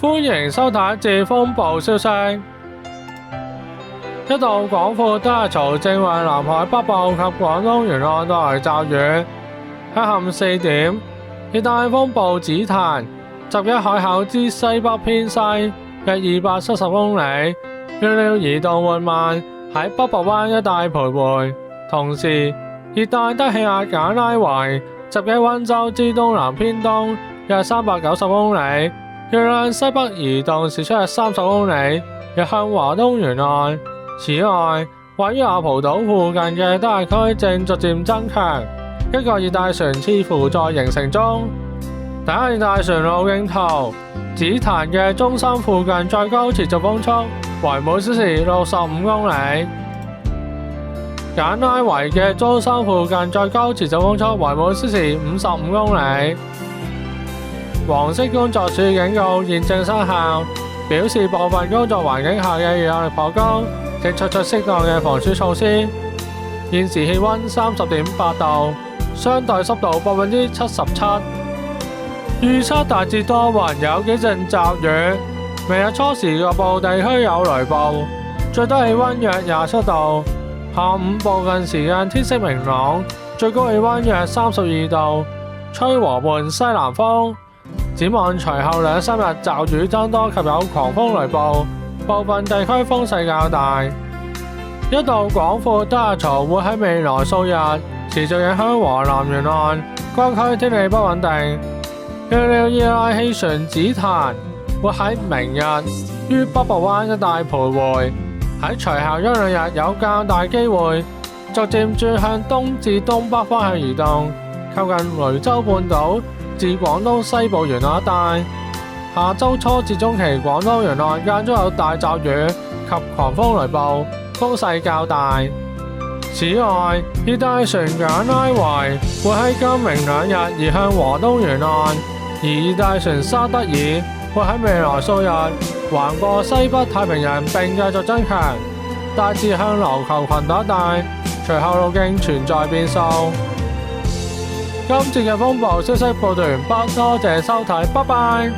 歡迎收睇《自風暴消息》。一道廣闊低壓槽正為南海北部及廣東沿岸帶來驟雨。喺下午4點，熱帶風暴紫檀集結海口之西北偏西約270公里，預料移動緩慢，喺北部灣一帶徘徊。同時，熱帶低氣壓簡拉維集結溫州之東南偏東約390公里，預料向西北移動，時速約30公里，亦向華東沿岸。此外，位於亞蒲島附近嘅低壓區正逐漸增強，一個熱帶船似乎在形成中。第一熱帶船路徑圖：紫檀嘅中心附近最高持續風速為每小時65公里，簡拉維嘅中心附近最高持續風速為每小時55公里。黃色工作暑警告現正生效，表示部分工作環境下嘅熱壓力頗高，正採取適當嘅防暑措施。現時氣溫30.8度，相對濕度77%。預測大致多雲，有幾陣驟雨。明日初時局部地區有雷暴，最低氣溫約27度。下午部分時間天色明朗，最高氣溫約32度，吹和緩西南風。展望隨後2、3日驟雨增多及有狂風雷暴，部分地區風勢較大。一道廣闊低壓槽會喺未來數日持續影響華南沿岸，該區天氣不穩定。預料熱帶氣旋紫檀會喺明日於北部灣一帶徘徊，喺隨後1、2日有較大機會逐漸轉向東至東北方向移動，靠近雷州半島至廣東西部沿岸一帶。下周初至中期，廣東沿岸間中有大驟雨及狂風雷暴，風勢較大。此外，熱帶船簡拉維會喺今明2日移向華東沿岸，而熱帶船沙德爾會喺未來數日橫過西北太平洋並繼續增強，大致向琉球群島一帶，隨後路徑存在變數。今次嘅風暴消息報道完畢，多謝收睇，拜拜。